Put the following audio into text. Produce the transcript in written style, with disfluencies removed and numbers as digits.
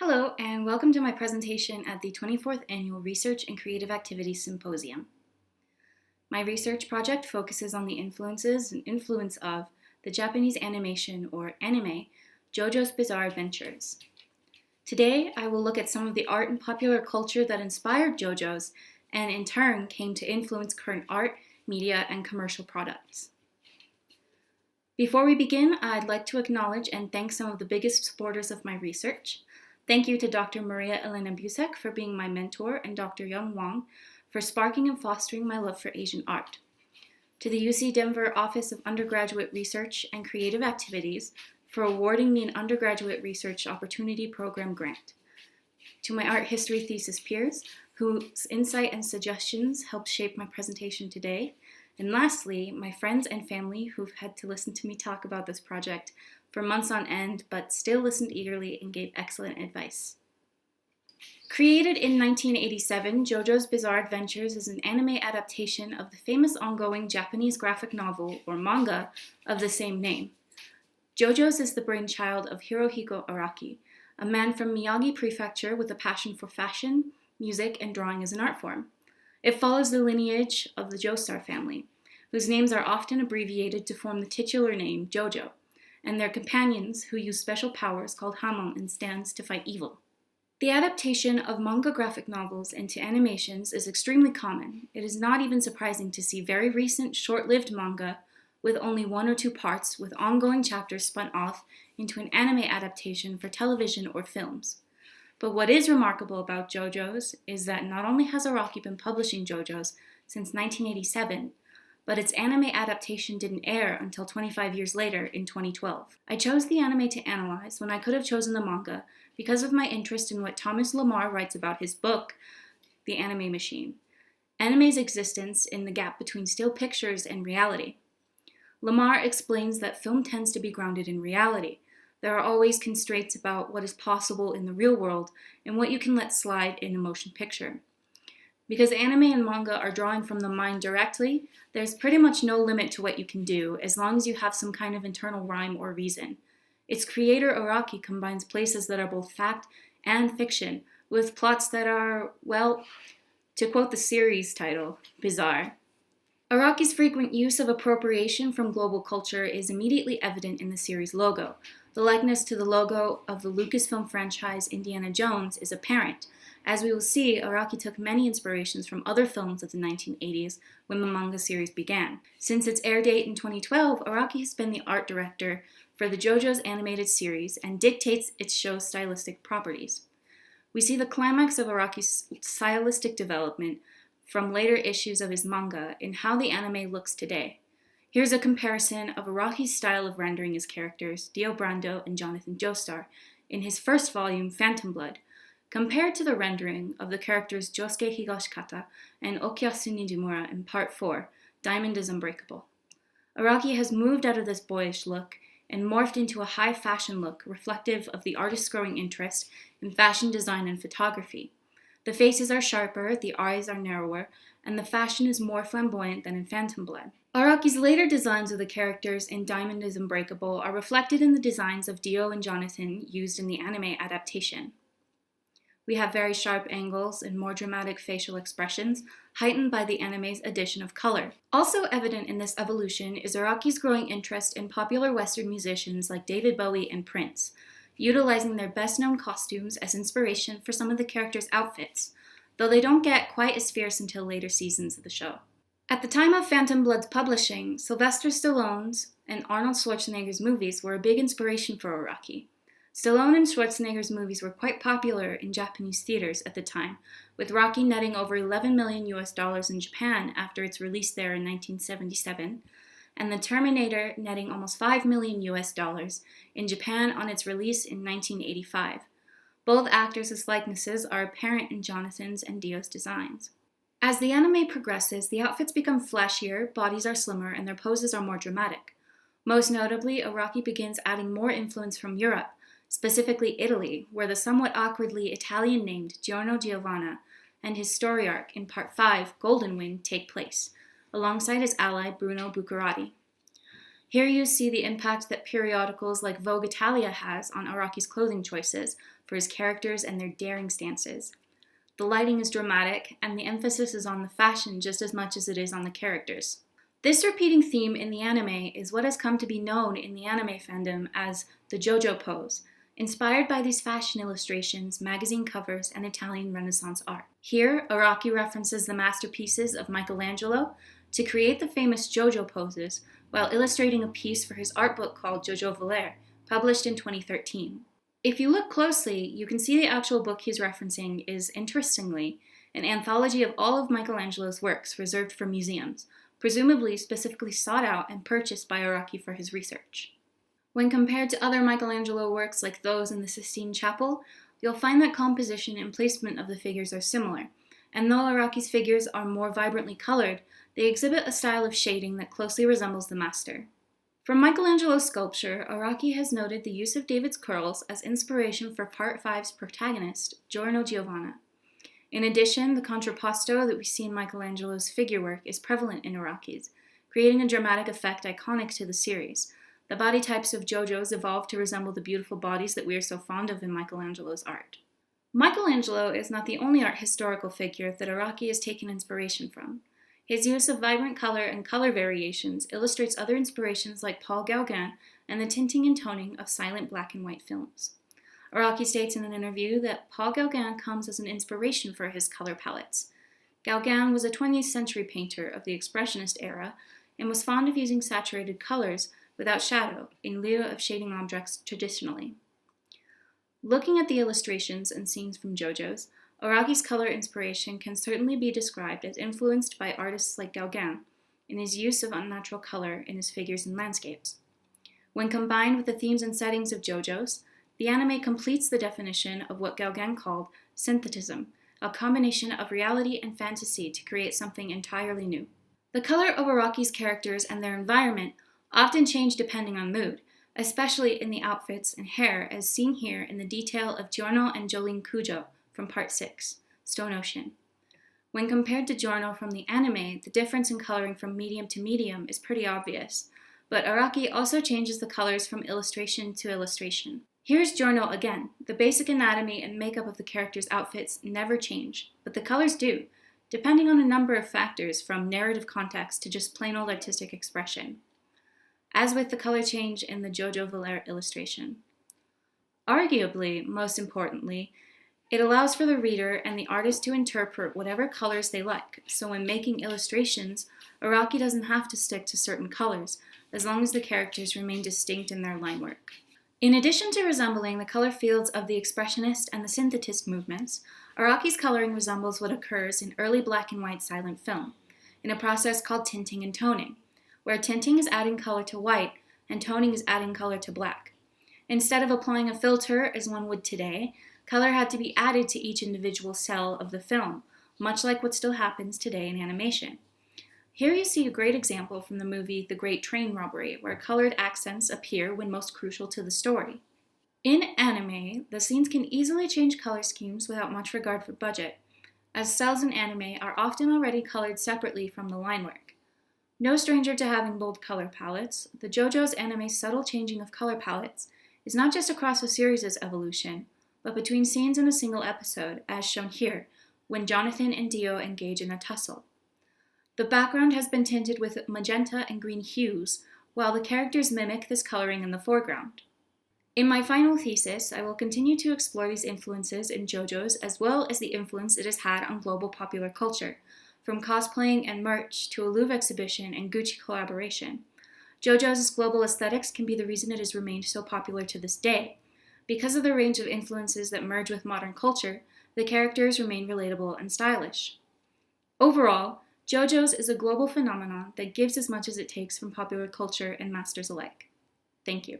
Hello, and welcome to my presentation at the 24th Annual Research and Creative Activities Symposium. My research project focuses on the influences and influence of the Japanese animation, or anime, Jojo's Bizarre Adventures. Today, I will look at some of the art and popular culture that inspired Jojo's and in turn came to influence current art, media, and commercial products. Before we begin, I'd like to acknowledge and thank some of the biggest supporters of my research. Thank you to Dr. Maria Elena Busek for being my mentor and Dr. Young Wang for sparking and fostering my love for Asian art. To the UC Denver Office of Undergraduate Research and Creative Activities for awarding me an undergraduate research opportunity program grant. To my art history thesis peers, whose insight and suggestions helped shape my presentation today. And lastly, my friends and family who've had to listen to me talk about this project for months on end, but still listened eagerly and gave excellent advice. Created in 1987, Jojo's Bizarre Adventures is an anime adaptation of the famous ongoing Japanese graphic novel, or manga, of the same name. Jojo's is the brainchild of Hirohiko Araki, a man from Miyagi Prefecture with a passion for fashion, music, and drawing as an art form. It follows the lineage of the Joestar family, whose names are often abbreviated to form the titular name Jojo, and their companions who use special powers called Hamon and stands to fight evil. The adaptation of manga graphic novels into animations is extremely common. It is not even surprising to see very recent, short-lived manga with only 1 or 2 parts with ongoing chapters spun off into an anime adaptation for television or films. But what is remarkable about Jojo's is that not only has Araki been publishing Jojo's since 1987, but its anime adaptation didn't air until 25 years later in 2012. I chose the anime to analyze when I could have chosen the manga because of my interest in what Thomas Lamar writes about his book, The Anime Machine, anime's existence in the gap between still pictures and reality. Lamar explains that film tends to be grounded in reality. There are always constraints about what is possible in the real world and what you can let slide in a motion picture. Because anime and manga are drawing from the mind directly, there's pretty much no limit to what you can do as long as you have some kind of internal rhyme or reason. Its creator Araki combines places that are both fact and fiction with plots that are, well, to quote the series title, bizarre. Araki's frequent use of appropriation from global culture is immediately evident in the series logo. The likeness to the logo of the Lucasfilm franchise Indiana Jones is apparent. As we will see, Araki took many inspirations from other films of the 1980s when the manga series began. Since its air date in 2012, Araki has been the art director for the JoJo's animated series and dictates its show's stylistic properties. We see the climax of Araki's stylistic development from later issues of his manga in how the anime looks today. Here's a comparison of Araki's style of rendering his characters, Dio Brando and Jonathan Joestar, in his first volume, Phantom Blood, compared to the rendering of the characters Josuke Higashikata and Okuyasu Nijimura in Part 4, Diamond is Unbreakable. Araki has moved out of this boyish look and morphed into a high fashion look reflective of the artist's growing interest in fashion design and photography. The faces are sharper, the eyes are narrower, and the fashion is more flamboyant than in Phantom Blood. Araki's later designs of the characters in Diamond is Unbreakable are reflected in the designs of Dio and Jonathan used in the anime adaptation. We have very sharp angles and more dramatic facial expressions, heightened by the anime's addition of color. Also evident in this evolution is Araki's growing interest in popular Western musicians like David Bowie and Prince, utilizing their best-known costumes as inspiration for some of the characters' outfits, though they don't get quite as fierce until later seasons of the show. At the time of Phantom Blood's publishing, Sylvester Stallone's and Arnold Schwarzenegger's movies were a big inspiration for Araki. Stallone and Schwarzenegger's movies were quite popular in Japanese theaters at the time, with Rocky netting over $11 million in Japan after its release there in 1977, and The Terminator netting almost $5 million in Japan on its release in 1985. Both actors' likenesses are apparent in Jonathan's and Dio's designs. As the anime progresses, the outfits become flashier, bodies are slimmer, and their poses are more dramatic. Most notably, Araki begins adding more influence from Europe, specifically Italy, where the somewhat awkwardly Italian-named Giorno Giovanna and his story arc in Part 5, Golden Wind, take place, alongside his ally Bruno Buccarati. Here you see the impact that periodicals like Vogue Italia has on Araki's clothing choices for his characters and their daring stances. The lighting is dramatic, and the emphasis is on the fashion just as much as it is on the characters. This repeating theme in the anime is what has come to be known in the anime fandom as the Jojo pose, inspired by these fashion illustrations, magazine covers, and Italian Renaissance art. Here, Araki references the masterpieces of Michelangelo to create the famous Jojo poses, while illustrating a piece for his art book called Jojo Valere, published in 2013. If you look closely, you can see the actual book he's referencing is, interestingly, an anthology of all of Michelangelo's works reserved for museums, presumably specifically sought out and purchased by Araki for his research. When compared to other Michelangelo works like those in the Sistine Chapel, you'll find that composition and placement of the figures are similar, and though Araki's figures are more vibrantly colored, they exhibit a style of shading that closely resembles the master. From Michelangelo's sculpture, Araki has noted the use of David's curls as inspiration for Part 5's protagonist, Giorno Giovanna. In addition, the contrapposto that we see in Michelangelo's figure work is prevalent in Araki's, creating a dramatic effect iconic to the series. The body types of Jojos evolved to resemble the beautiful bodies that we are so fond of in Michelangelo's art. Michelangelo is not the only art historical figure that Araki has taken inspiration from. His use of vibrant color and color variations illustrates other inspirations like Paul Gauguin and the tinting and toning of silent black and white films. Araki states in an interview that Paul Gauguin comes as an inspiration for his color palettes. Gauguin was a 20th century painter of the Expressionist era and was fond of using saturated colors without shadow in lieu of shading objects traditionally. Looking at the illustrations and scenes from Jojo's, Araki's color inspiration can certainly be described as influenced by artists like Gauguin in his use of unnatural color in his figures and landscapes. When combined with the themes and settings of Jojo's, the anime completes the definition of what Gauguin called synthetism, a combination of reality and fantasy to create something entirely new. The color of Araki's characters and their environment often change depending on mood, especially in the outfits and hair as seen here in the detail of Giorno and Jolene Cujo from Part 6, Stone Ocean. When compared to Giorno from the anime, the difference in coloring from medium to medium is pretty obvious, but Araki also changes the colors from illustration to illustration. Here's Giorno again. The basic anatomy and makeup of the characters' outfits never change, but the colors do, depending on a number of factors from narrative context to just plain old artistic expression, as with the color change in the Jojo Valere illustration. Arguably, most importantly, it allows for the reader and the artist to interpret whatever colors they like, so when making illustrations, Araki doesn't have to stick to certain colors, as long as the characters remain distinct in their line work. In addition to resembling the color fields of the Expressionist and the Synthetist movements, Araki's coloring resembles what occurs in early black and white silent film, in a process called tinting and toning, where tinting is adding color to white and toning is adding color to black. Instead of applying a filter as one would today, color had to be added to each individual cell of the film, much like what still happens today in animation. Here you see a great example from the movie The Great Train Robbery, where colored accents appear when most crucial to the story. In anime, the scenes can easily change color schemes without much regard for budget, as cells in anime are often already colored separately from the line work. No stranger to having bold color palettes, the JoJo's anime's subtle changing of color palettes is not just across a series' evolution, but between scenes in a single episode, as shown here, when Jonathan and Dio engage in a tussle. The background has been tinted with magenta and green hues, while the characters mimic this coloring in the foreground. In my final thesis, I will continue to explore these influences in JoJo's as well as the influence it has had on global popular culture, from cosplaying and merch to a Louvre exhibition and Gucci collaboration. JoJo's global aesthetics can be the reason it has remained so popular to this day. Because of the range of influences that merge with modern culture, the characters remain relatable and stylish. Overall, JoJo's is a global phenomenon that gives as much as it takes from popular culture and masters alike. Thank you.